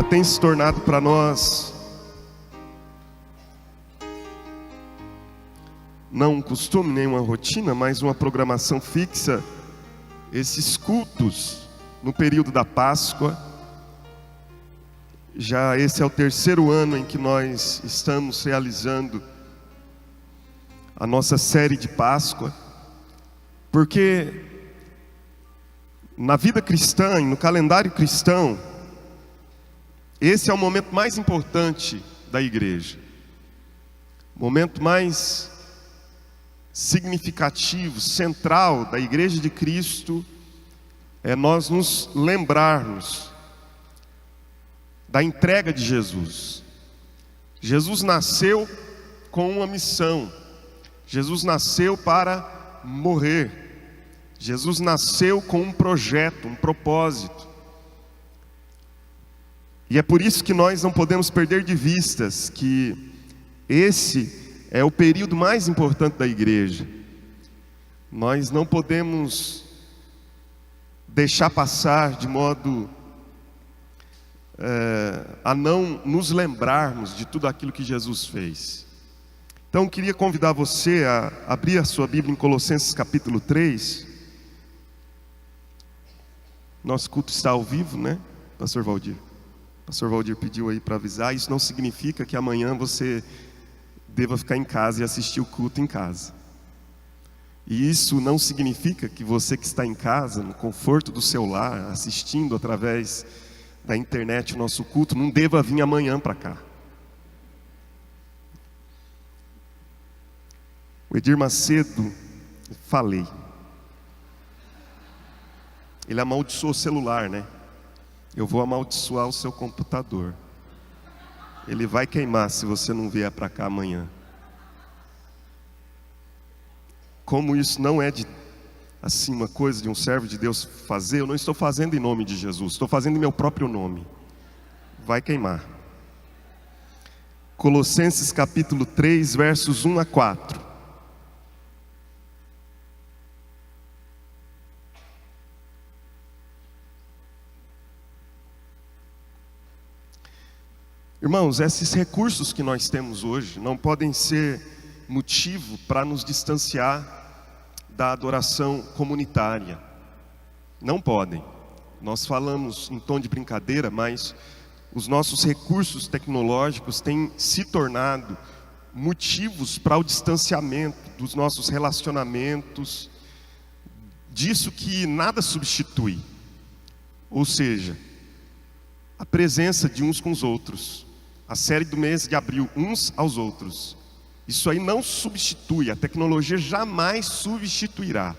ela tem se tornado para nós não um costume, nem uma rotina, mas uma programação fixa, esses cultos no período da Páscoa. Já esse é o terceiro ano em que nós estamos realizando a nossa série de Páscoa, porque na vida cristã e no calendário cristão, esse é o momento mais importante da igreja, o momento mais significativo, central da igreja de Cristo, é nós nos lembrarmos da entrega de Jesus. Jesus nasceu com uma missão, Jesus nasceu para morrer, Jesus nasceu com um projeto, um propósito. E é por isso que nós não podemos perder de vistas que esse é o período mais importante da igreja. Nós não podemos deixar passar de modo a não nos lembrarmos de tudo aquilo que Jesus fez. Então eu queria convidar você a abrir a sua Bíblia em Colossenses capítulo 3. Nosso culto está ao vivo, né, Pastor Valdir? Pastor Valdir pediu aí para avisar. Isso não significa que amanhã você deva ficar em casa e assistir o culto em casa. E isso não significa que você que está em casa, no conforto do seu lar, assistindo através da internet o nosso culto, não deva vir amanhã para cá. O Edir Macedo, falei. Ele amaldiçoou o celular, né? Eu vou amaldiçoar o seu computador. Ele vai queimar se você não vier para cá amanhã. Como isso não é assim uma coisa de um servo de Deus fazer, eu não estou fazendo em nome de Jesus, estou fazendo em meu próprio nome. Vai queimar. Colossenses capítulo 3, versos 1 a 4. Irmãos, esses recursos que nós temos hoje não podem ser motivo para nos distanciar da adoração comunitária. Não podem. Nós falamos em tom de brincadeira, mas os nossos recursos tecnológicos têm se tornado motivos para o distanciamento dos nossos relacionamentos, disso que nada substitui. Ou seja, a presença de uns com os outros. A série do mês de abril, uns aos outros. Isso aí não substitui, a tecnologia jamais substituirá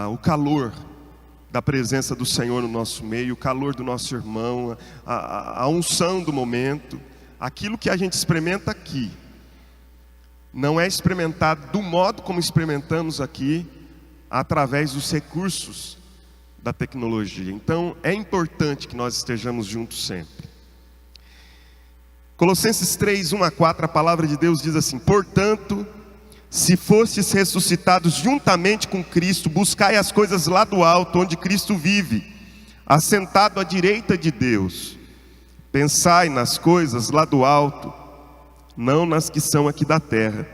o calor da presença do Senhor no nosso meio, o calor do nosso irmão, a unção do momento. Aquilo que a gente experimenta aqui não é experimentado do modo como experimentamos aqui, através dos recursos da tecnologia. Então é importante que nós estejamos juntos sempre. Colossenses 3, 1 a 4, a palavra de Deus diz assim: portanto, se fostes ressuscitados juntamente com Cristo, buscai as coisas lá do alto, onde Cristo vive, assentado à direita de Deus. Pensai nas coisas lá do alto, não nas que são aqui da terra.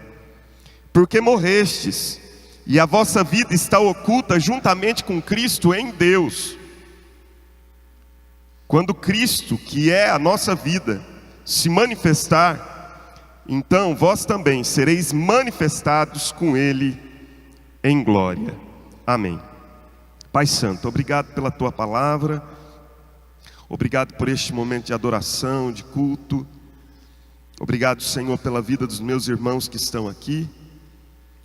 Porque morrestes, e a vossa vida está oculta juntamente com Cristo em Deus. Quando Cristo, que é a nossa vida, se manifestar, então vós também sereis manifestados com Ele em glória. Amém. Pai Santo, obrigado pela Tua palavra, obrigado por este momento de adoração, de culto. Obrigado, Senhor, pela vida dos meus irmãos que estão aqui.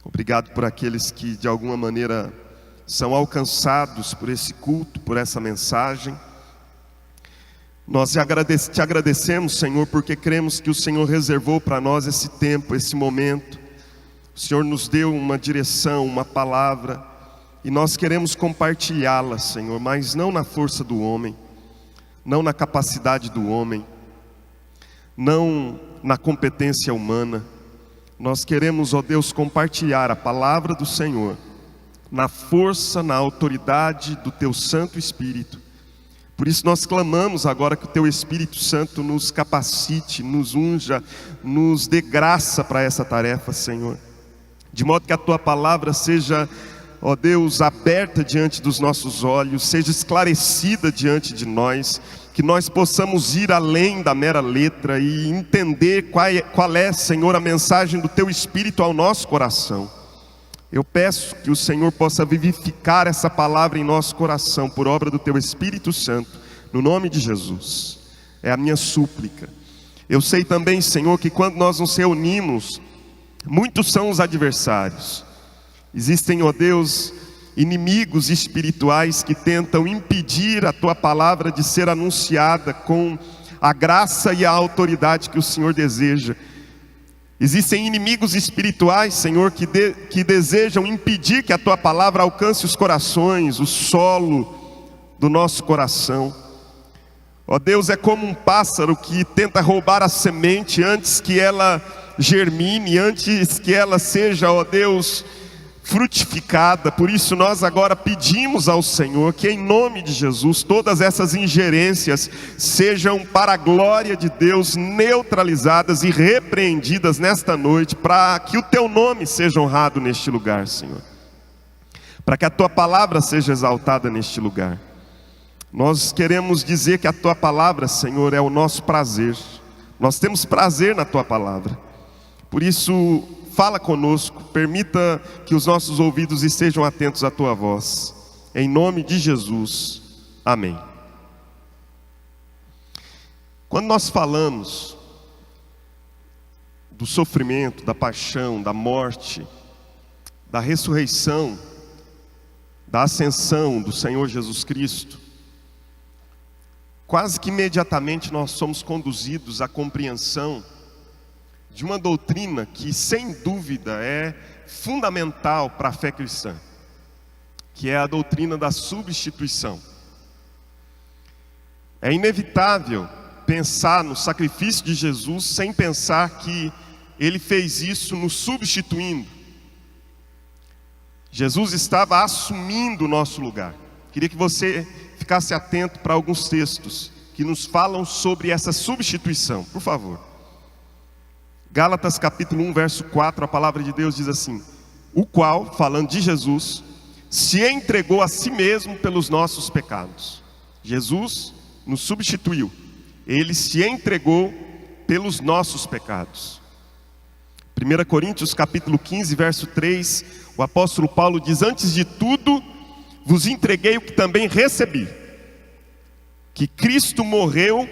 Obrigado por aqueles que de alguma maneira são alcançados por esse culto, por essa mensagem. Nós te agradecemos, Senhor, porque cremos que o Senhor reservou para nós esse tempo, esse momento. O Senhor nos deu uma direção, uma palavra, e nós queremos compartilhá-la, Senhor, mas não na força do homem, não na capacidade do homem, não na competência humana. Nós queremos, ó Deus, compartilhar a palavra do Senhor na força, na autoridade do Teu Santo Espírito, Por isso nós clamamos agora que o Teu Espírito Santo nos capacite, nos unja, nos dê graça para essa tarefa, Senhor. De modo que a Tua palavra seja, ó Deus, aberta diante dos nossos olhos, seja esclarecida diante de nós, que nós possamos ir além da mera letra e entender qual é, Senhor, a mensagem do Teu Espírito ao nosso coração. Eu peço que o Senhor possa vivificar essa palavra em nosso coração, por obra do Teu Espírito Santo, no nome de Jesus. É a minha súplica. Eu sei também, Senhor, que quando nós nos reunimos, muitos são os adversários. Existem, ó Deus, inimigos espirituais que tentam impedir a Tua palavra de ser anunciada com a graça e a autoridade que o Senhor deseja. Existem inimigos espirituais, Senhor, que desejam impedir que a Tua palavra alcance os corações, o solo do nosso coração. Ó Deus, é como um pássaro que tenta roubar a semente antes que ela germine, antes que ela seja, ó Deus, frutificada. Por isso nós agora pedimos ao Senhor que em nome de Jesus todas essas ingerências sejam para a glória de Deus neutralizadas e repreendidas nesta noite, para que o Teu nome seja honrado neste lugar, Senhor, para que a Tua palavra seja exaltada neste lugar. Nós queremos dizer que a Tua palavra, Senhor, é o nosso prazer. Nós temos prazer na Tua palavra. Por isso, fala conosco, permita que os nossos ouvidos estejam atentos à Tua voz. Em nome de Jesus, amém. Quando nós falamos do sofrimento, da paixão, da morte, da ressurreição, da ascensão do Senhor Jesus Cristo, quase que imediatamente nós somos conduzidos à compreensão de uma doutrina que, sem dúvida, é fundamental para a fé cristã, que é a doutrina da substituição. É inevitável pensar no sacrifício de Jesus sem pensar que Ele fez isso nos substituindo. Jesus estava assumindo o nosso lugar. Queria que você ficasse atento para alguns textos que nos falam sobre essa substituição, por favor. Gálatas capítulo 1, verso 4, a palavra de Deus diz assim: o qual, falando de Jesus, se entregou a si mesmo pelos nossos pecados. Jesus nos substituiu, Ele se entregou pelos nossos pecados. 1 Coríntios capítulo 15, verso 3, o apóstolo Paulo diz: antes de tudo, vos entreguei o que também recebi, que Cristo morreu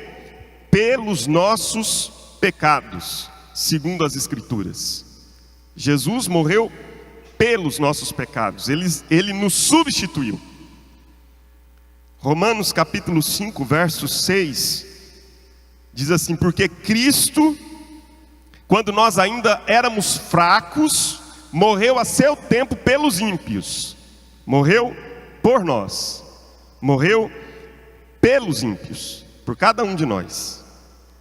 pelos nossos pecados, segundo as Escrituras. Jesus morreu pelos nossos pecados, Ele nos substituiu. Romanos capítulo 5, verso 6, diz assim: porque Cristo, quando nós ainda éramos fracos, morreu a seu tempo pelos ímpios. Morreu por nós, morreu pelos ímpios, por cada um de nós.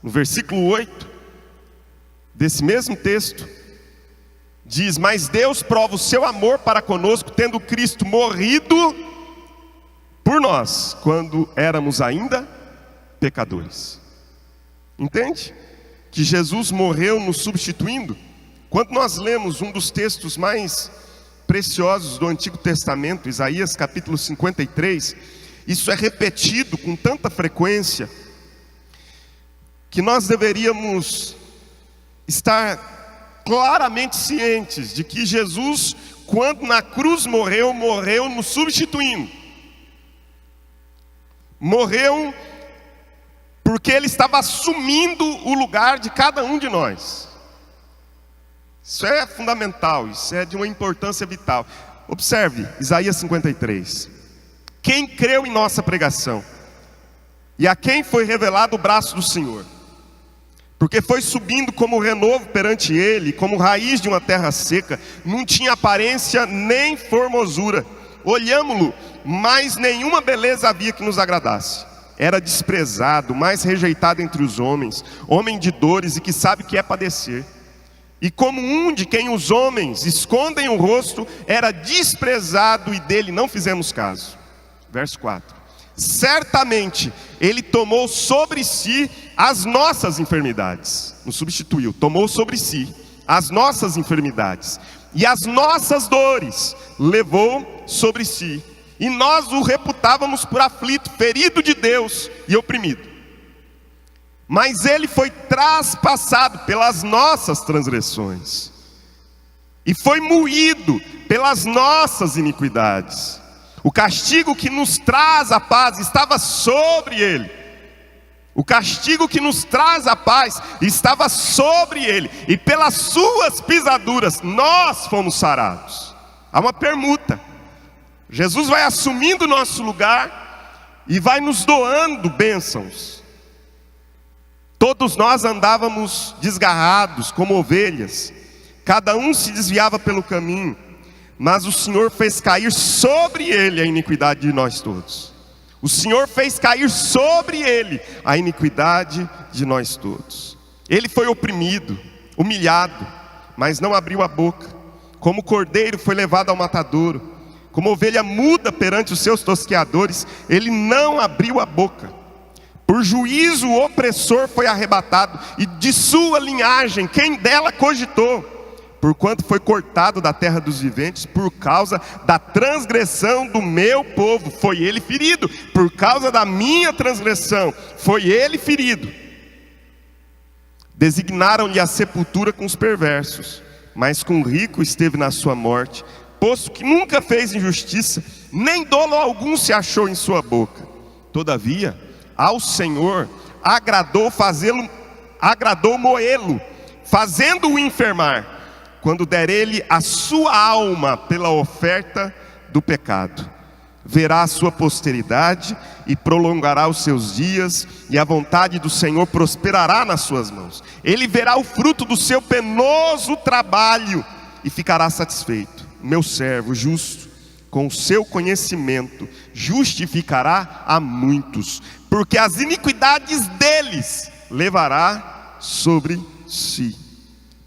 No versículo 8 desse mesmo texto, diz: mas Deus prova o seu amor para conosco, tendo Cristo morrido por nós, quando éramos ainda pecadores. Entende? Que Jesus morreu nos substituindo. Quando nós lemos um dos textos mais preciosos do Antigo Testamento, Isaías capítulo 53, isso é repetido com tanta frequência, que nós deveríamos estar claramente cientes de que Jesus, quando na cruz morreu, morreu nos substituindo. Morreu porque Ele estava assumindo o lugar de cada um de nós. Isso é fundamental, isso é de uma importância vital. Observe, Isaías 53. Quem creu em nossa pregação, e a quem foi revelado o braço do Senhor? Porque foi subindo como renovo perante Ele, como raiz de uma terra seca, não tinha aparência nem formosura. Olhámo-lo, mas nenhuma beleza havia que nos agradasse. Era desprezado, mais rejeitado entre os homens, homem de dores e que sabe o que é padecer. E como um de quem os homens escondem o rosto, era desprezado e dele não fizemos caso. Verso 4. Certamente Ele tomou sobre si as nossas enfermidades. Nos substituiu, tomou sobre si as nossas enfermidades. E as nossas dores levou sobre si. E nós o reputávamos por aflito, ferido de Deus e oprimido. Mas Ele foi traspassado pelas nossas transgressões. E foi moído pelas nossas iniquidades. O castigo que nos traz a paz estava sobre Ele. O castigo que nos traz a paz estava sobre Ele. E pelas suas pisaduras nós fomos sarados. Há uma permuta. Jesus vai assumindo o nosso lugar e vai nos doando bênçãos. Todos nós andávamos desgarrados como ovelhas. Cada um se desviava pelo caminho. Mas o Senhor fez cair sobre Ele a iniquidade de nós todos. O Senhor fez cair sobre Ele a iniquidade de nós todos. Ele foi oprimido, humilhado, mas não abriu a boca. Como cordeiro foi levado ao matadouro, como ovelha muda perante os seus tosqueadores, Ele não abriu a boca. Por juízo o opressor foi arrebatado, e de sua linhagem quem dela cogitou? Porquanto foi cortado da terra dos viventes, por causa da transgressão do meu povo, foi Ele ferido. Por causa da minha transgressão, foi Ele ferido. Designaram-lhe a sepultura com os perversos, mas com o rico esteve na sua morte, posto que nunca fez injustiça, nem dolo algum se achou em sua boca. Todavia, ao Senhor agradou moê-lo, fazendo-o enfermar, quando der Ele a sua alma pela oferta do pecado. Verá a sua posteridade e prolongará os seus dias, e a vontade do Senhor prosperará nas suas mãos. Ele verá o fruto do seu penoso trabalho e ficará satisfeito. Meu servo justo, com o seu conhecimento, justificará a muitos, porque as iniquidades deles levará sobre si.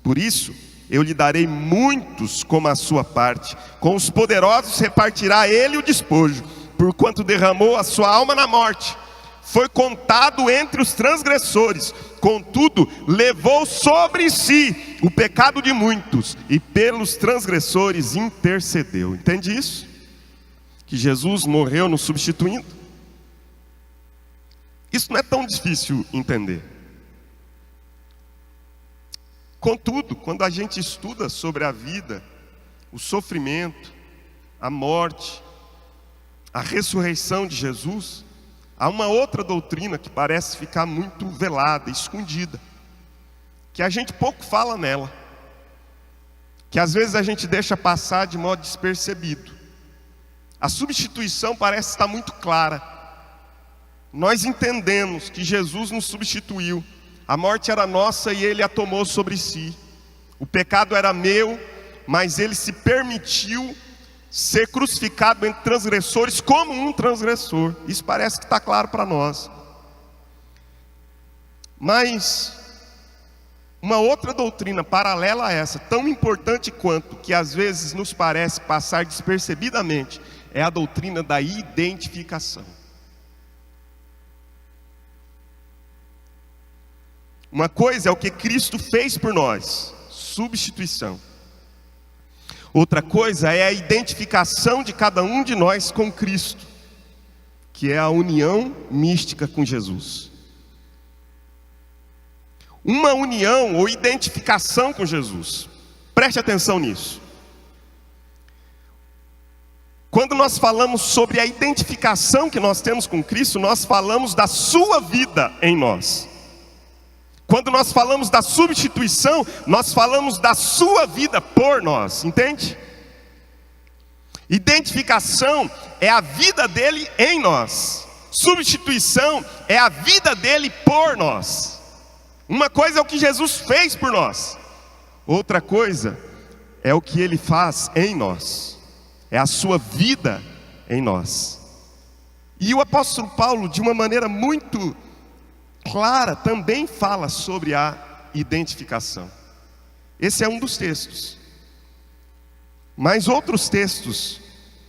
Por isso, eu lhe darei muitos como a sua parte. Com os poderosos repartirá Ele o despojo, porquanto derramou a sua alma na morte. Foi contado entre os transgressores, contudo levou sobre si o pecado de muitos, e pelos transgressores intercedeu. Entende isso? Que Jesus morreu nos substituindo. Isso não é tão difícil entender. Contudo, quando a gente estuda sobre a vida, o sofrimento, a morte, a ressurreição de Jesus, há uma outra doutrina que parece ficar muito velada, escondida, que a gente pouco fala nela, que às vezes a gente deixa passar de modo despercebido. A substituição parece estar muito clara. Nós entendemos que Jesus nos substituiu. A morte era nossa e Ele a tomou sobre si. O pecado era meu, mas Ele se permitiu ser crucificado entre transgressores como um transgressor. Isso parece que está claro para nós. Mas uma outra doutrina paralela a essa, tão importante quanto, que às vezes nos parece passar despercebidamente, é a doutrina da identificação. Uma coisa é o que Cristo fez por nós, substituição. Outra coisa é a identificação de cada um de nós com Cristo, que é a união mística com Jesus. Uma união ou identificação com Jesus. Preste atenção nisso. Quando nós falamos sobre a identificação que nós temos com Cristo, nós falamos da sua vida em nós. Quando nós falamos da substituição, nós falamos da sua vida por nós, entende? Identificação é a vida dele em nós. Substituição é a vida dele por nós. Uma coisa é o que Jesus fez por nós. Outra coisa é o que ele faz em nós. É a sua vida em nós. E o apóstolo Paulo, de uma maneira muito clara, também fala sobre a identificação. Esse é um dos textos. Mas outros textos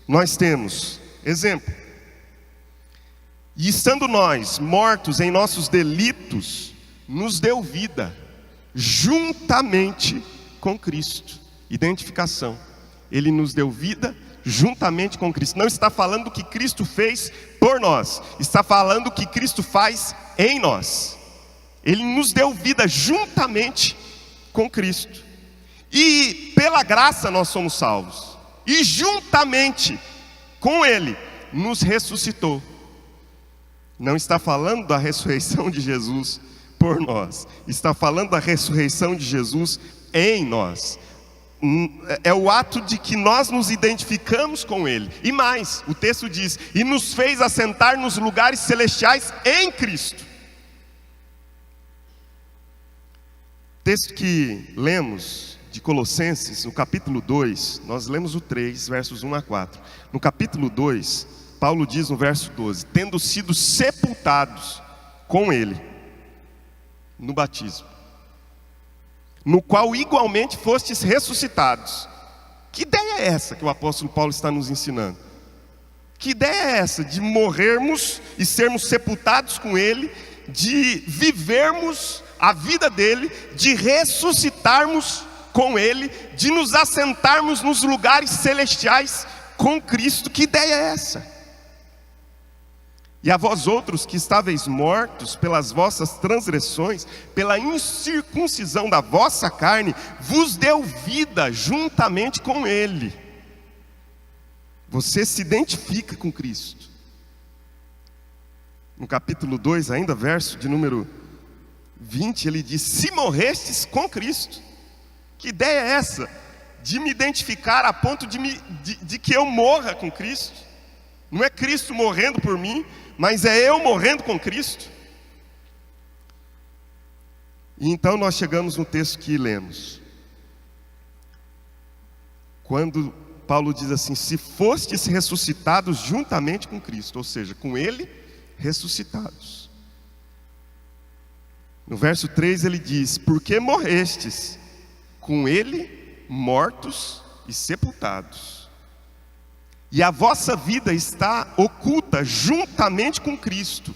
nós temos. Exemplo: E estando nós mortos em nossos delitos, nos deu vida juntamente com Cristo. Identificação. Ele nos deu vida juntamente com Cristo. Não está falando do que Cristo fez por nós, está falando do que Cristo faz em nós. Ele nos deu vida juntamente com Cristo. E pela graça nós somos salvos. E juntamente com Ele nos ressuscitou. Não está falando da ressurreição de Jesus por nós, está falando da ressurreição de Jesus em nós. É o ato de que nós nos identificamos com Ele. E mais, o texto diz: e nos fez assentar nos lugares celestiais em Cristo. Texto que lemos de Colossenses, no capítulo 2, nós lemos o 3, versos 1 a 4. No capítulo 2, Paulo diz no verso 12: tendo sido sepultados com Ele no batismo, no qual igualmente fostes ressuscitados. Que ideia é essa que o apóstolo Paulo está nos ensinando? Que ideia é essa de morrermos e sermos sepultados com Ele, de vivermos a vida dele, de ressuscitarmos com Ele, de nos assentarmos nos lugares celestiais com Cristo? Que ideia é essa? E a vós outros que estáveis mortos pelas vossas transgressões, pela incircuncisão da vossa carne, vos deu vida juntamente com Ele. Você se identifica com Cristo. No capítulo 2 ainda, verso de número 20, ele diz: se morrestes com Cristo. Que ideia é essa? De me identificar a ponto de que eu morra com Cristo. Não é Cristo morrendo por mim, mas é eu morrendo com Cristo. E então nós chegamos no texto que lemos, quando Paulo diz assim: se fostes ressuscitados juntamente com Cristo, ou seja, com Ele ressuscitados. No verso 3 ele diz: porque morrestes com Ele mortos e sepultados, e a vossa vida está oculta juntamente com Cristo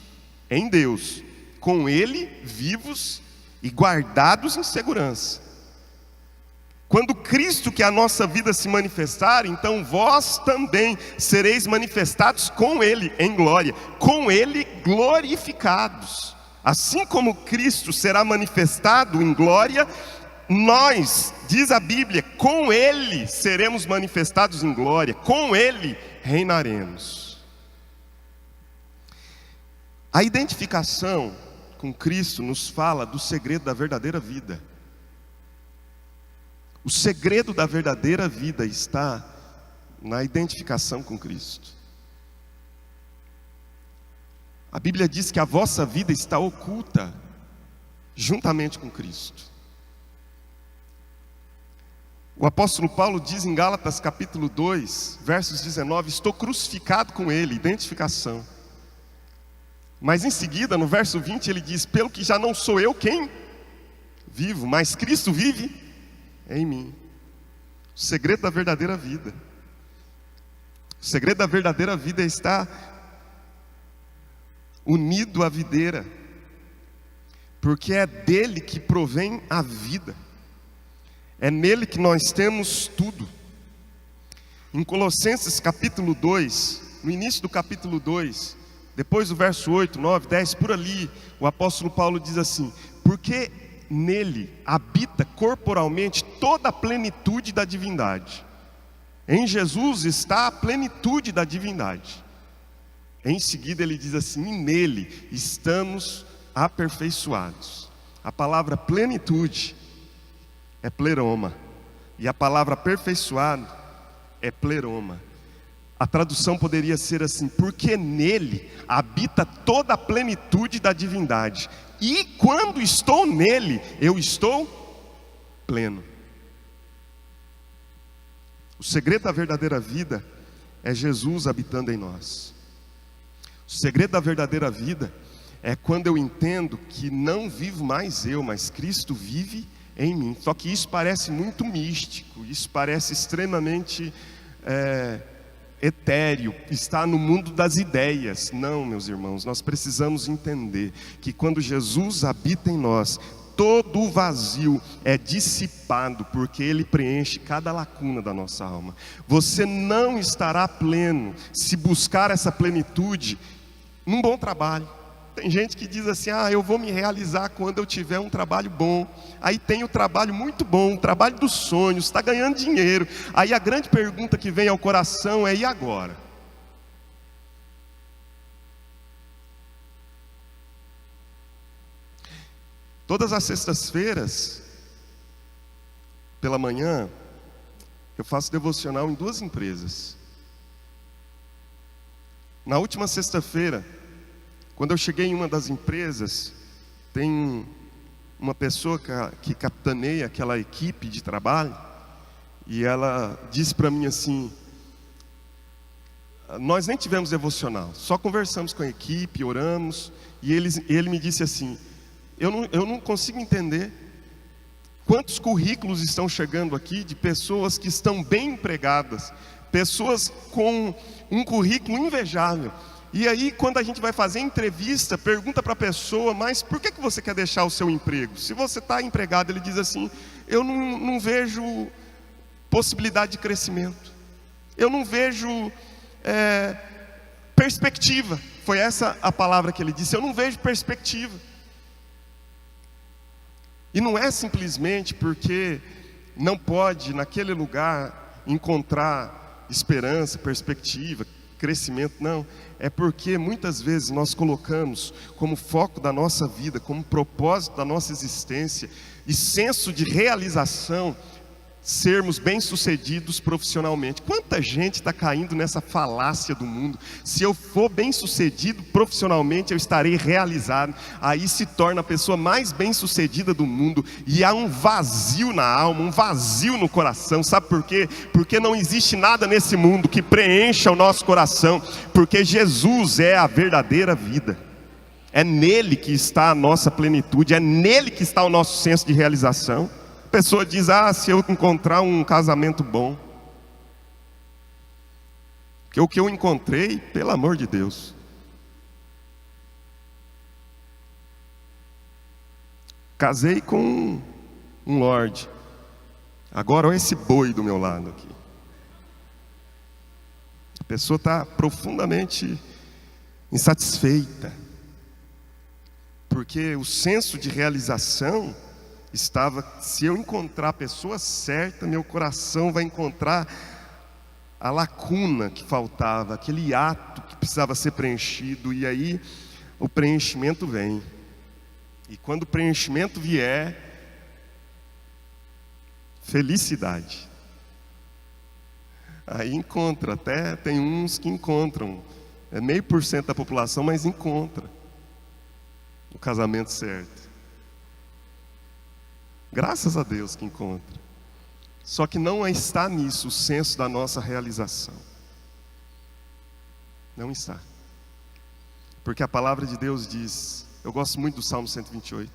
em Deus, com Ele vivos e guardados em segurança. Quando Cristo, que é a nossa vida, se manifestar, então vós também sereis manifestados com Ele em glória, com Ele glorificados. Assim como Cristo será manifestado em glória, nós, diz a Bíblia, com Ele seremos manifestados em glória, com Ele reinaremos. A identificação com Cristo nos fala do segredo da verdadeira vida. O segredo da verdadeira vida está na identificação com Cristo. A Bíblia diz que a vossa vida está oculta juntamente com Cristo. O apóstolo Paulo diz em Gálatas capítulo 2, versos 19: estou crucificado com Ele, identificação. Mas em seguida, no verso 20, ele diz: pelo que já não sou eu quem vivo, mas Cristo vive em mim. O segredo da verdadeira vida. O segredo da verdadeira vida é estar unido à videira, porque é dele que provém a vida. É nele que nós temos tudo. Em Colossenses capítulo 2, no início do capítulo 2, depois do verso 8, 9, 10, por ali, o apóstolo Paulo diz assim: porque nele habita corporalmente toda a plenitude da divindade. Em Jesus está a plenitude da divindade. Em seguida ele diz assim: e nele estamos aperfeiçoados. A palavra plenitude é pleroma, e a palavra aperfeiçoado é pleroma. A tradução poderia ser assim: porque nele habita toda a plenitude da divindade, e quando estou nele, eu estou pleno. O segredo da verdadeira vida é Jesus habitando em nós. O segredo da verdadeira vida é quando eu entendo que não vivo mais eu, mas Cristo vive em mim. Só que isso parece muito místico, isso parece extremamente etéreo, está no mundo das ideias. Não, meus irmãos, nós precisamos entender que quando Jesus habita em nós, todo o vazio é dissipado, porque Ele preenche cada lacuna da nossa alma. Você não estará pleno se buscar essa plenitude num bom trabalho. Tem gente que diz assim: eu vou me realizar quando eu tiver um trabalho bom. Aí tem o trabalho muito bom, o trabalho dos sonhos, está ganhando dinheiro. Aí a grande pergunta que vem ao coração é: e agora? Todas as sextas-feiras, pela manhã, eu faço devocional em 2 empresas. Na última sexta-feira, quando eu cheguei em uma das empresas, tem uma pessoa que capitaneia aquela equipe de trabalho, e ela disse para mim assim: nós nem tivemos devocional, só conversamos com a equipe, oramos, e ele me disse assim: eu não consigo entender quantos currículos estão chegando aqui de pessoas que estão bem empregadas, pessoas com um currículo invejável. E aí, quando a gente vai fazer entrevista, pergunta para a pessoa: mas por que você quer deixar o seu emprego? Se você está empregado, ele diz assim: eu não vejo possibilidade de crescimento, eu não vejo perspectiva. Foi essa a palavra que ele disse: eu não vejo perspectiva. E não é simplesmente porque não pode naquele lugar encontrar esperança, perspectiva, crescimento, não. É porque muitas vezes nós colocamos como foco da nossa vida, como propósito da nossa existência e senso de realização, sermos bem-sucedidos profissionalmente. Quanta gente está caindo nessa falácia do mundo: se eu for bem-sucedido profissionalmente, eu estarei realizado. Aí se torna a pessoa mais bem-sucedida do mundo, e há um vazio na alma, um vazio no coração. Sabe por quê? Porque não existe nada nesse mundo que preencha o nosso coração, porque Jesus é a verdadeira vida. É nele que está a nossa plenitude, é nele que está o nosso senso de realização. A pessoa diz: se eu encontrar um casamento bom. Porque o que eu encontrei, pelo amor de Deus, casei com um lorde. Agora olha esse boi do meu lado aqui. A pessoa está profundamente insatisfeita, porque o senso de realização estava: se eu encontrar a pessoa certa, meu coração vai encontrar a lacuna que faltava, aquele ato que precisava ser preenchido. E aí o preenchimento vem. E quando o preenchimento vier, felicidade. Aí encontra, até tem uns que encontram, 0,5% da população, mas encontra o casamento certo. Graças a Deus que encontra. Só que não está nisso o senso da nossa realização. Não está. Porque a palavra de Deus diz, eu gosto muito do Salmo 128: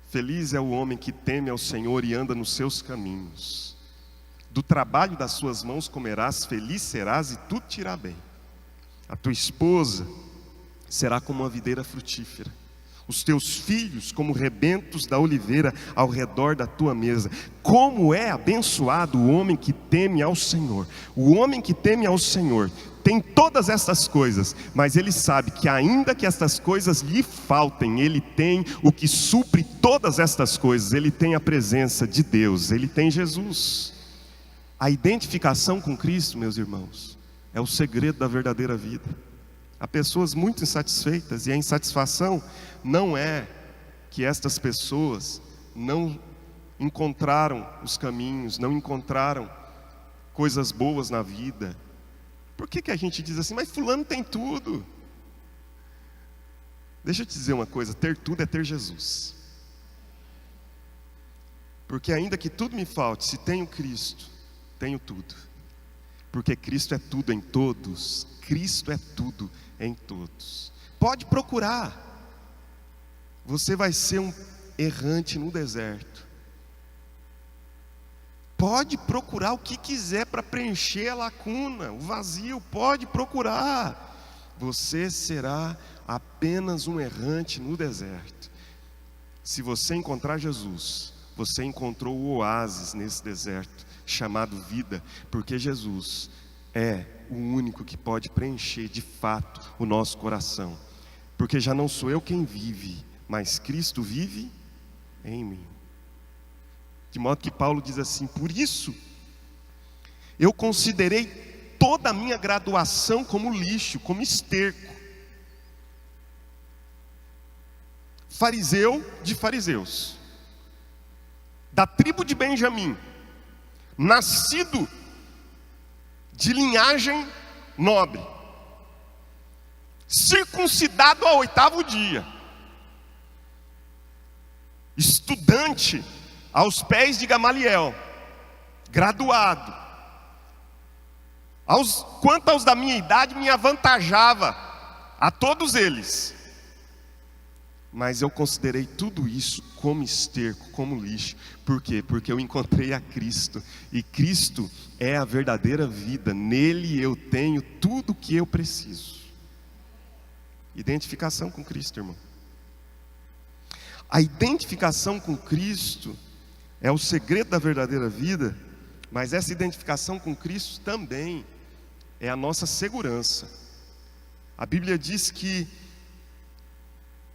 feliz é o homem que teme ao Senhor e anda nos seus caminhos. Do trabalho das suas mãos comerás, feliz serás e tudo te irá bem. A tua esposa será como uma videira frutífera, os teus filhos como rebentos da oliveira ao redor da tua mesa. Como é abençoado o homem que teme ao Senhor. O homem que teme ao Senhor tem todas estas coisas, mas ele sabe que ainda que estas coisas lhe faltem, ele tem o que supre todas estas coisas. Ele tem a presença de Deus, ele tem Jesus. A identificação com Cristo, meus irmãos, é o segredo da verdadeira vida. Há pessoas muito insatisfeitas, e a insatisfação não é que estas pessoas não encontraram os caminhos, não encontraram coisas boas na vida. Por que a gente diz assim: mas fulano tem tudo? Deixa eu te dizer uma coisa: ter tudo é ter Jesus. Porque ainda que tudo me falte, se tenho Cristo, tenho tudo. Porque Cristo é tudo em todos. Cristo é tudo em todos. Pode procurar. Você vai ser um errante no deserto. Pode procurar o que quiser para preencher a lacuna, o vazio, pode procurar. Você será apenas um errante no deserto. Se você encontrar Jesus, você encontrou o oásis nesse deserto, chamado vida, porque Jesus é o único que pode preencher de fato o nosso coração. Porque já não sou eu quem vive, mas Cristo vive em mim. De modo que Paulo diz assim: por isso, eu considerei toda a minha graduação como lixo, como esterco. Fariseu de fariseus, da tribo de Benjamim, nascido de linhagem nobre, circuncidado ao 8º dia, estudante aos pés de Gamaliel, graduado. Quanto aos da minha idade, me avantajava a todos eles. Mas eu considerei tudo isso como esterco, como lixo. Por quê? Porque eu encontrei a Cristo. E Cristo é a verdadeira vida. Nele eu tenho tudo o que eu preciso. Identificação com Cristo, irmão. A identificação com Cristo é o segredo da verdadeira vida. Mas essa identificação com Cristo também é a nossa segurança. A Bíblia diz que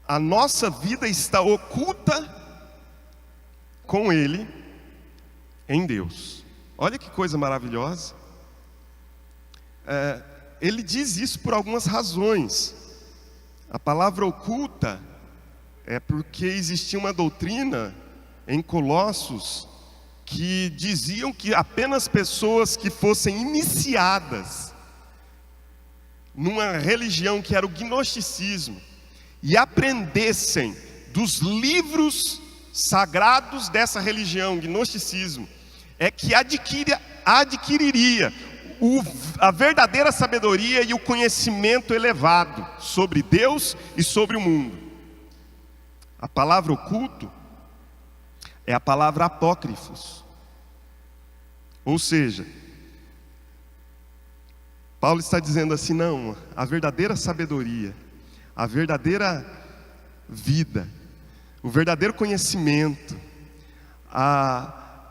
a nossa vida está oculta com Ele em Deus. Olha que coisa maravilhosa. Ele diz isso por algumas razões. A palavra oculta é porque existia uma doutrina em Colossos que diziam que apenas pessoas que fossem iniciadas numa religião que era o gnosticismo e aprendessem dos livros sagrados dessa religião, gnosticismo, é que adquiriria a verdadeira sabedoria e o conhecimento elevado sobre Deus e sobre o mundo. A palavra oculto é a palavra apócrifos. Ou seja, Paulo está dizendo assim: não, a verdadeira sabedoria, a verdadeira vida, o verdadeiro conhecimento,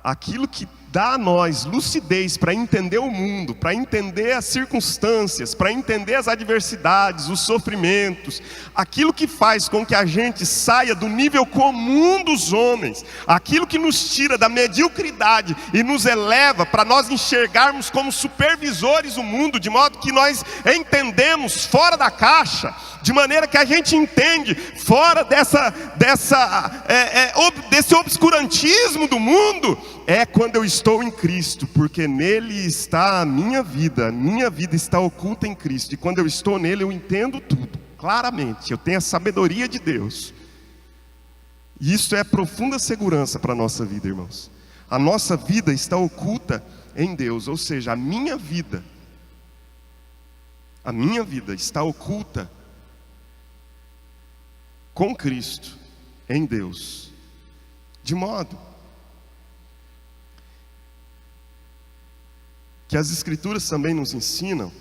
aquilo que dá a nós lucidez para entender o mundo, para entender as circunstâncias, para entender as adversidades, os sofrimentos, aquilo que faz com que a gente saia do nível comum dos homens, aquilo que nos tira da mediocridade e nos eleva para nós enxergarmos como supervisores o mundo, de modo que nós entendemos fora da caixa, de maneira que a gente entende fora desse obscurantismo do mundo. É quando eu estou em Cristo, porque nele está a minha vida está oculta em Cristo, e quando eu estou nele eu entendo tudo, claramente, eu tenho a sabedoria de Deus, e isso é profunda segurança para a nossa vida, irmãos. A nossa vida está oculta em Deus, ou seja, a minha vida está oculta com Cristo, em Deus, de modo que as Escrituras também nos ensinam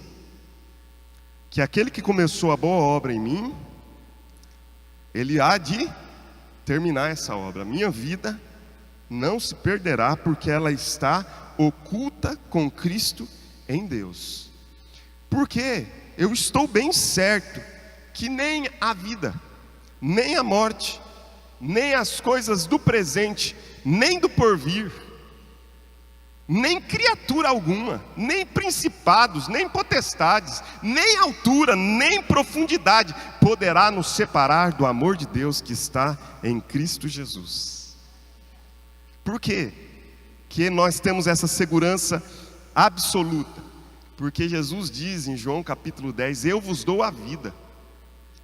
que aquele que começou a boa obra em mim, ele há de terminar essa obra. A minha vida não se perderá, porque ela está oculta com Cristo em Deus. Porque eu estou bem certo que nem a vida, nem a morte, nem as coisas do presente, nem do porvir, nem criatura alguma, nem principados, nem potestades, nem altura, nem profundidade poderá nos separar do amor de Deus que está em Cristo Jesus. Por quê? Que nós temos essa segurança absoluta? Porque Jesus diz em João capítulo 10: eu vos dou a vida,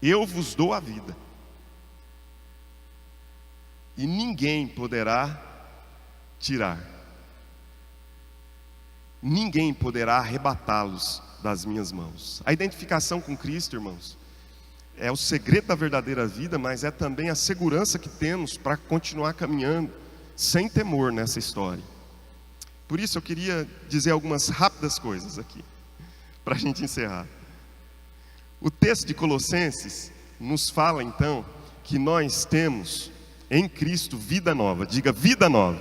eu vos dou a vida, e ninguém poderá tirar. Ninguém poderá arrebatá-los das minhas mãos. A identificação com Cristo, irmãos, é o segredo da verdadeira vida, mas é também a segurança que temos para continuar caminhando sem temor nessa história. Por isso eu queria dizer algumas rápidas coisas aqui, para a gente encerrar. O texto de Colossenses nos fala então que nós temos em Cristo vida nova. Diga, vida nova.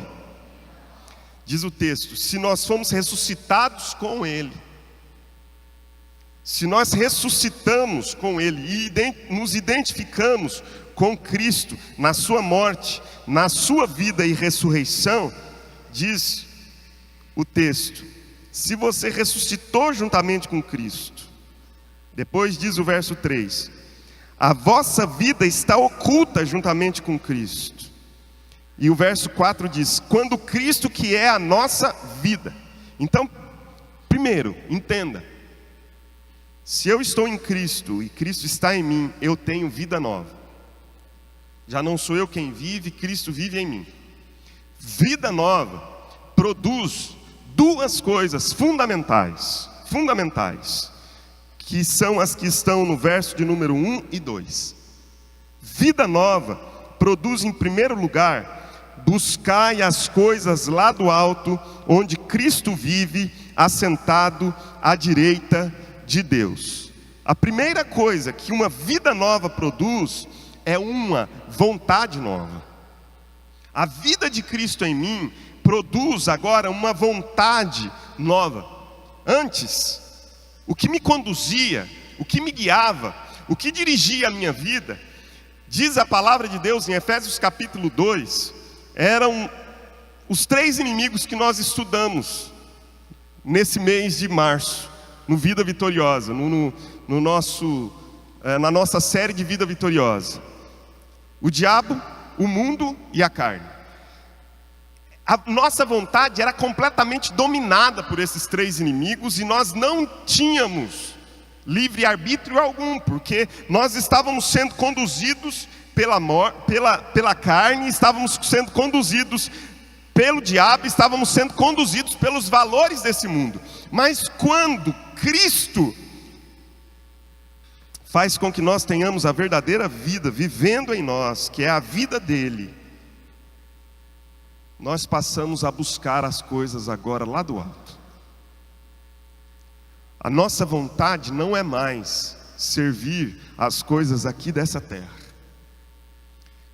Diz o texto, se nós fomos ressuscitados com Ele, se nós ressuscitamos com Ele e nos identificamos com Cristo na sua morte, na sua vida e ressurreição, diz o texto, se você ressuscitou juntamente com Cristo, depois diz o verso 3, a vossa vida está oculta juntamente com Cristo. E o verso 4 diz, quando Cristo que é a nossa vida. Então, primeiro, entenda, se eu estou em Cristo e Cristo está em mim, eu tenho vida nova. Já não sou eu quem vive, Cristo vive em mim. Vida nova produz duas coisas fundamentais, que são as que estão no verso de número 1 e 2. Vida nova produz em primeiro lugar, buscai as coisas lá do alto, onde Cristo vive, assentado à direita de Deus. A primeira coisa que uma vida nova produz é uma vontade nova. A vida de Cristo em mim produz agora uma vontade nova. Antes, o que me conduzia, o que me guiava, o que dirigia a minha vida, diz a palavra de Deus em Efésios capítulo 2, eram os 3 inimigos que nós estudamos nesse mês de março, no Vida Vitoriosa, na nossa série de Vida Vitoriosa. O diabo, o mundo e a carne. A nossa vontade era completamente dominada por esses 3 inimigos e nós não tínhamos livre-arbítrio algum, porque nós estávamos sendo conduzidos pela carne, estávamos sendo conduzidos pelo diabo, estávamos sendo conduzidos pelos valores desse mundo. Mas quando Cristo faz com que nós tenhamos a verdadeira vida vivendo em nós, que é a vida dele, nós passamos a buscar as coisas agora lá do alto. A nossa vontade não é mais servir as coisas aqui dessa terra.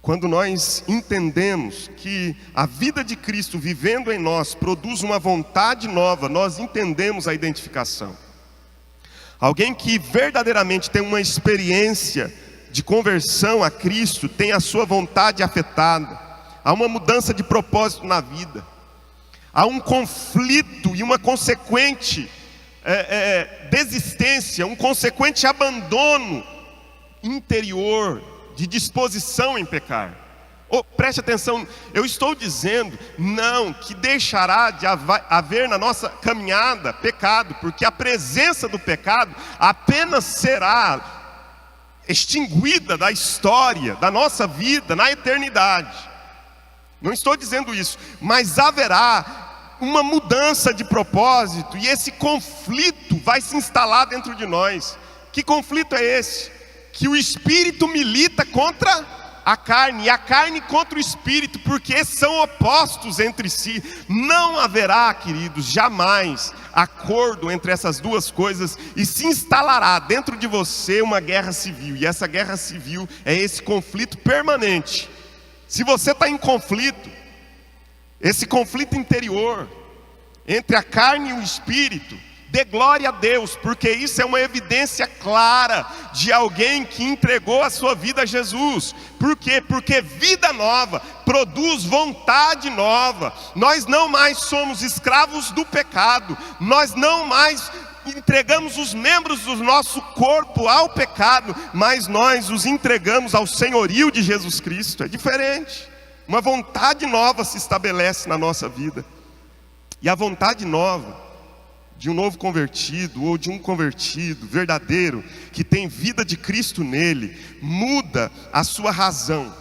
Quando nós entendemos que a vida de Cristo vivendo em nós produz uma vontade nova, nós entendemos a identificação. Alguém que verdadeiramente tem uma experiência de conversão a Cristo, tem a sua vontade afetada. Há uma mudança de propósito na vida. Há um conflito e uma consequente desistência, um consequente abandono interior de disposição em pecar. Preste atenção, eu estou dizendo não que deixará de haver na nossa caminhada pecado, porque a presença do pecado apenas será extinguida da história, da nossa vida, na eternidade. Não estou dizendo isso, mas haverá uma mudança de propósito, e esse conflito vai se instalar dentro de nós. Que conflito é esse? Que o Espírito milita contra a carne, e a carne contra o Espírito, porque são opostos entre si. Não haverá, queridos, jamais acordo entre essas duas coisas, e se instalará dentro de você uma guerra civil, e essa guerra civil é esse conflito permanente. Se você está em conflito, esse conflito interior, entre a carne e o Espírito, dê glória a Deus, porque isso é uma evidência clara de alguém que entregou a sua vida a Jesus. Por quê? Porque vida nova produz vontade nova. Nós não mais somos escravos do pecado, nós não mais entregamos os membros do nosso corpo ao pecado, mas nós os entregamos ao senhorio de Jesus Cristo. É diferente. Uma vontade nova se estabelece na nossa vida. E a vontade nova de um novo convertido, ou de um convertido verdadeiro, que tem vida de Cristo nele, muda a sua razão.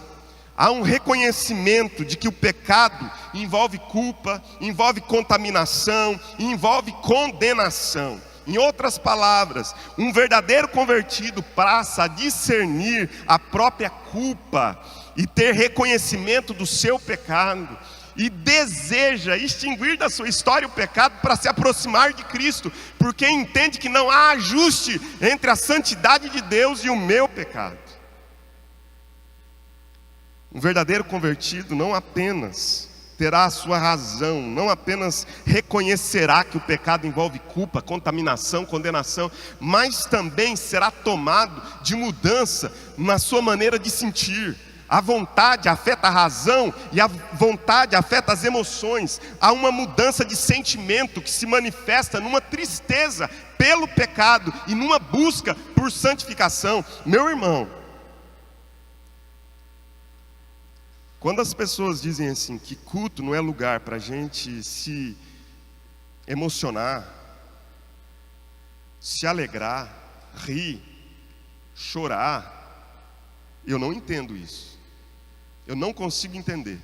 Há um reconhecimento de que o pecado envolve culpa, envolve contaminação, envolve condenação. Em outras palavras, um verdadeiro convertido passa a discernir a própria culpa e ter reconhecimento do seu pecado. e deseja extinguir da sua história o pecado para se aproximar de Cristo, porque entende que não há ajuste entre a santidade de Deus e o meu pecado. Um verdadeiro convertido não apenas terá a sua razão, não apenas reconhecerá que o pecado envolve culpa, contaminação, condenação, mas também será tomado de mudança na sua maneira de sentir. A vontade afeta a razão e a vontade afeta as emoções. Há uma mudança de sentimento que se manifesta numa tristeza pelo pecado e numa busca por santificação. Meu irmão, quando as pessoas dizem assim, que culto não é lugar para a gente se emocionar, se alegrar, rir, chorar, eu não entendo isso. Eu não consigo entender.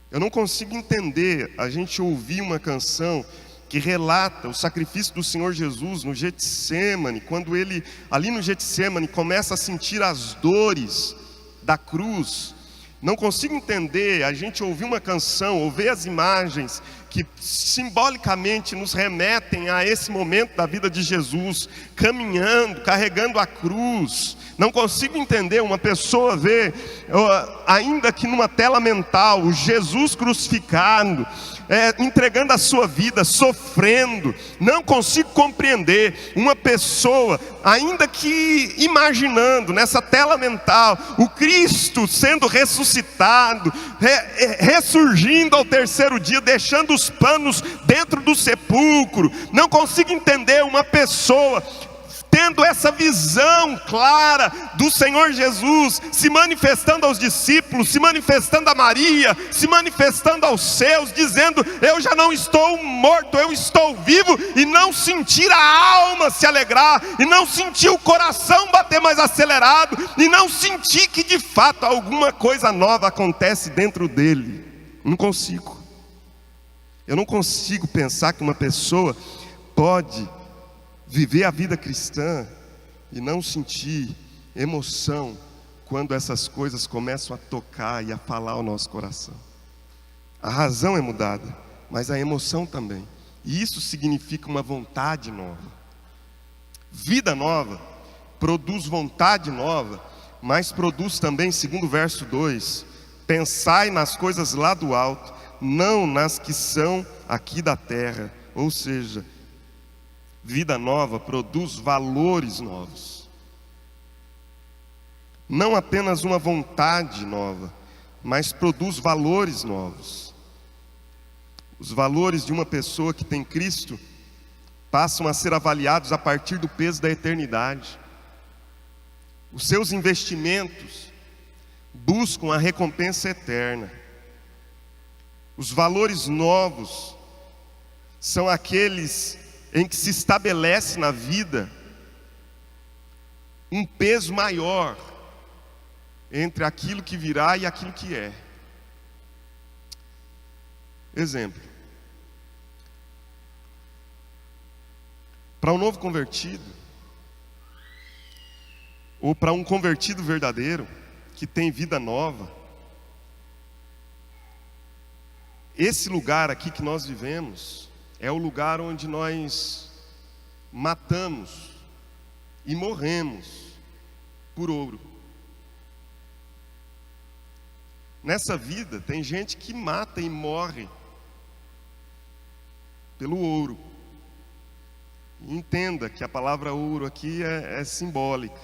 Eu não consigo entender a gente ouvir uma canção que relata o sacrifício do Senhor Jesus no Getsêmani, quando ele, ali no Getsêmani, começa a sentir as dores da cruz. Não consigo entender a gente ouvir uma canção, ou ver as imagens que simbolicamente nos remetem a esse momento da vida de Jesus, caminhando, carregando a cruz. Não consigo entender uma pessoa ver, ainda que numa tela mental, o Jesus crucificado, entregando a sua vida, sofrendo. Não consigo compreender uma pessoa, ainda que imaginando nessa tela mental, o Cristo sendo ressuscitado, ressurgindo ao terceiro dia, deixando os panos dentro do sepulcro. Não consigo entender uma pessoa tendo essa visão clara do Senhor Jesus, se manifestando aos discípulos, se manifestando a Maria, se manifestando aos seus, dizendo: eu já não estou morto, eu estou vivo, e não sentir a alma se alegrar, e não sentir o coração bater mais acelerado, e não sentir que de fato alguma coisa nova acontece dentro dele. Não consigo. Eu não consigo pensar que uma pessoa pode viver a vida cristã e não sentir emoção quando essas coisas começam a tocar e a falar ao nosso coração. A razão é mudada, mas a emoção também. E isso significa uma vontade nova. Vida nova produz vontade nova, mas produz também, segundo o verso 2, pensai nas coisas lá do alto, não nas que são aqui da terra. Ou seja, vida nova produz valores novos. Não apenas uma vontade nova, mas produz valores novos. Os valores de uma pessoa que tem Cristo passam a ser avaliados a partir do peso da eternidade. Os seus investimentos buscam a recompensa eterna. Os valores novos são aqueles em que se estabelece na vida um peso maior entre aquilo que virá e aquilo que é. Exemplo: para um novo convertido, ou para um convertido verdadeiro, que tem vida nova, esse lugar aqui que nós vivemos é o lugar onde nós matamos e morremos por ouro. Nessa vida tem gente que mata e morre pelo ouro. Entenda que a palavra ouro aqui é simbólica.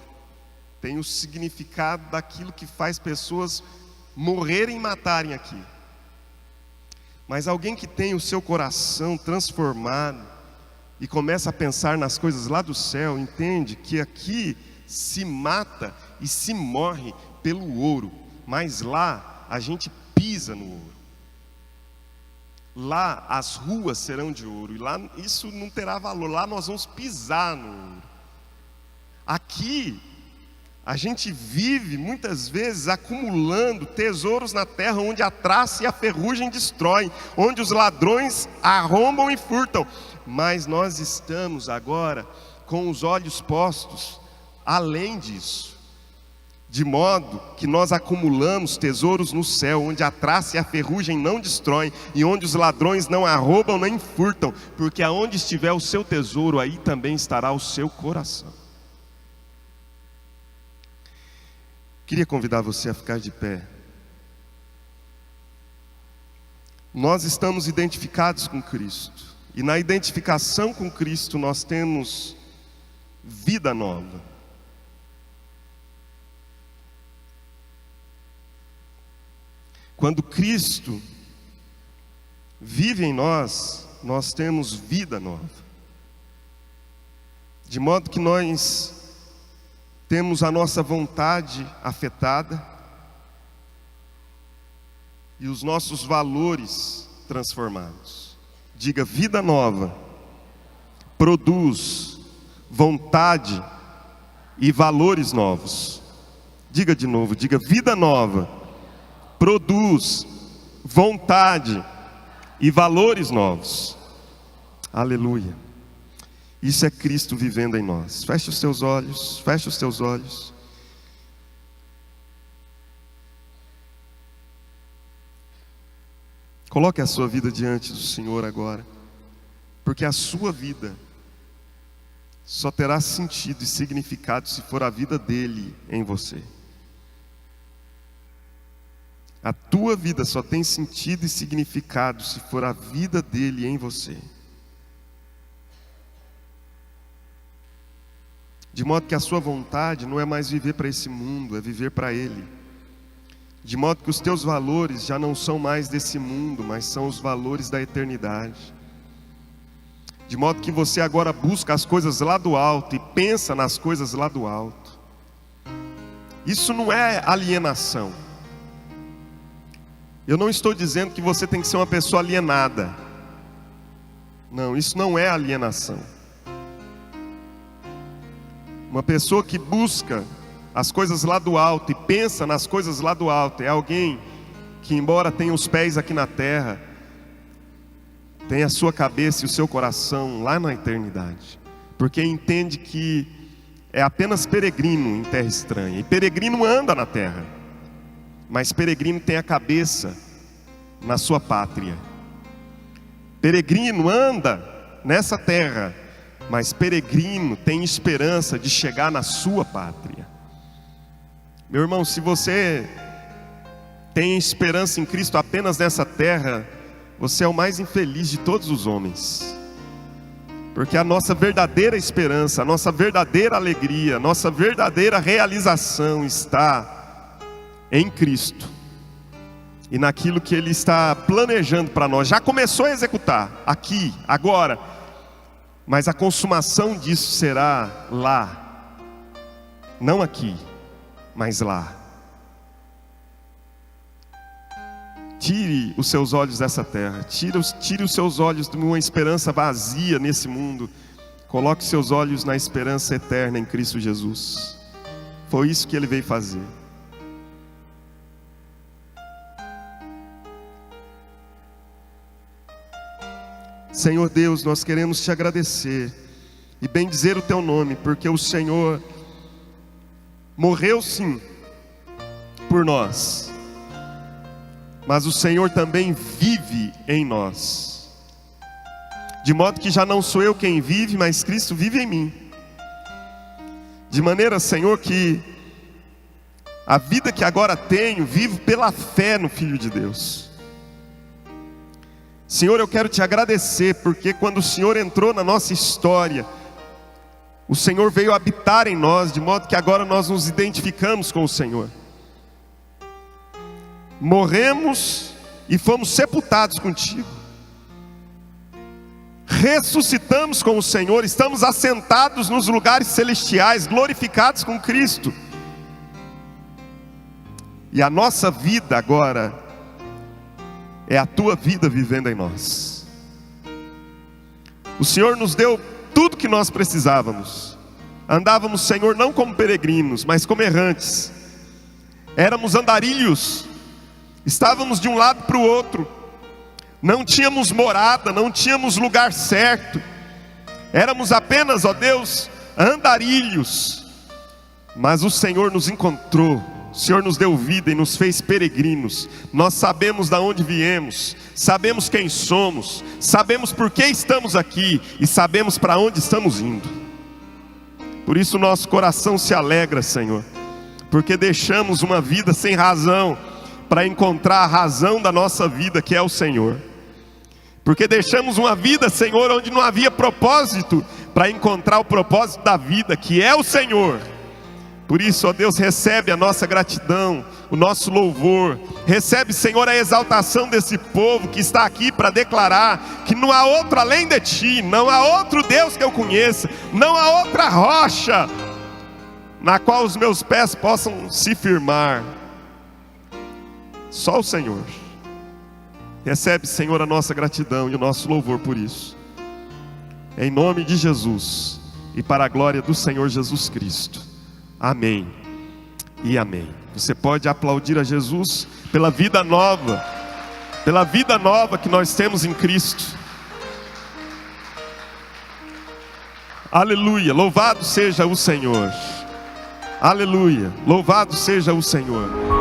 Tem o significado daquilo que faz pessoas morrerem e matarem aqui. Mas alguém que tem o seu coração transformado e começa a pensar nas coisas lá do céu, entende que aqui se mata e se morre pelo ouro, mas lá a gente pisa no ouro. Lá as ruas serão de ouro, e lá isso não terá valor, lá nós vamos pisar no ouro. Aqui a gente vive muitas vezes acumulando tesouros na terra, onde a traça e a ferrugem destroem, onde os ladrões arrombam e furtam. Mas nós estamos agora com os olhos postos além disso. de modo que nós acumulamos tesouros no céu, onde a traça e a ferrugem não destroem, e onde os ladrões não arrombam nem furtam, porque aonde estiver o seu tesouro, aí também estará o seu coração. Queria convidar você a ficar de pé. Nós estamos identificados com Cristo, e na identificação com Cristo nós temos vida nova. Quando Cristo vive em nós, nós temos vida nova. De modo que nós temos a nossa vontade afetada e os nossos valores transformados. Diga: vida nova produz vontade e valores novos. Diga de novo, diga: vida nova produz vontade e valores novos. Aleluia. Isso é Cristo vivendo em nós. Feche os teus olhos, feche os teus olhos. Coloque a sua vida diante do Senhor agora, porque a sua vida só terá sentido e significado se for a vida dele em você. A tua vida só tem sentido e significado se for a vida dele em você. De modo que a sua vontade não é mais viver para esse mundo, é viver para ele. De modo que os teus valores já não são mais desse mundo, mas são os valores da eternidade. De modo que você agora busca as coisas lá do alto e pensa nas coisas lá do alto. Isso não é alienação. Eu não estou dizendo que você tem que ser uma pessoa alienada. Não, isso não é alienação. Uma pessoa que busca as coisas lá do alto e pensa nas coisas lá do alto é alguém que, embora tenha os pés aqui na terra, tem a sua cabeça e o seu coração lá na eternidade. Porque entende que é apenas peregrino em terra estranha. E peregrino anda na terra, mas peregrino tem a cabeça na sua pátria. Peregrino anda nessa terra, mas peregrino tem esperança de chegar na sua pátria. Meu irmão, se você tem esperança em Cristo apenas nessa terra, você é o mais infeliz de todos os homens. Porque a nossa verdadeira esperança, a nossa verdadeira alegria, a nossa verdadeira realização está em Cristo e naquilo que Ele está planejando para nós. Já começou a executar, aqui, agora, mas a consumação disso será lá, não aqui, mas lá. Tire os seus olhos dessa terra, tire os seus olhos de uma esperança vazia nesse mundo, coloque os seus olhos na esperança eterna em Cristo Jesus. Foi isso que Ele veio fazer. Senhor Deus, nós queremos te agradecer e bendizer o teu nome, porque o Senhor morreu sim por nós, mas o Senhor também vive em nós, de modo que já não sou eu quem vive, mas Cristo vive em mim. De maneira, Senhor, que a vida que agora tenho, vivo pela fé no Filho de Deus. Senhor, eu quero te agradecer, porque quando o Senhor entrou na nossa história, o Senhor veio habitar em nós, de modo que agora nós nos identificamos com o Senhor. Morremos e fomos sepultados contigo. Ressuscitamos com o Senhor, estamos assentados nos lugares celestiais, glorificados com Cristo. E a nossa vida agora é a tua vida vivendo em nós. O Senhor nos deu tudo que nós precisávamos. Andávamos, Senhor, não como peregrinos, mas como errantes. Éramos andarilhos. Estávamos de um lado para o outro. Não tínhamos morada, não tínhamos lugar certo. Éramos apenas, ó Deus, andarilhos. mas o Senhor nos encontrou, o Senhor nos deu vida e nos fez peregrinos. Nós sabemos de onde viemos, sabemos quem somos, sabemos por que estamos aqui e sabemos para onde estamos indo. Por isso nosso coração se alegra, Senhor, porque deixamos uma vida sem razão para encontrar a razão da nossa vida, que é o Senhor. Porque deixamos uma vida, Senhor, onde não havia propósito, para encontrar o propósito da vida, que é o Senhor. Por isso, ó Deus, recebe a nossa gratidão, o nosso louvor. Recebe, Senhor, a exaltação desse povo que está aqui para declarar que não há outro além de Ti, não há outro Deus que eu conheça, não há outra rocha na qual os meus pés possam se firmar. Só o Senhor. Recebe, Senhor, a nossa gratidão e o nosso louvor por isso. Em nome de Jesus e para a glória do Senhor Jesus Cristo. Amém e amém. Você pode aplaudir a Jesus pela vida nova que nós temos em Cristo. Aleluia, louvado seja o Senhor. Aleluia, louvado seja o Senhor.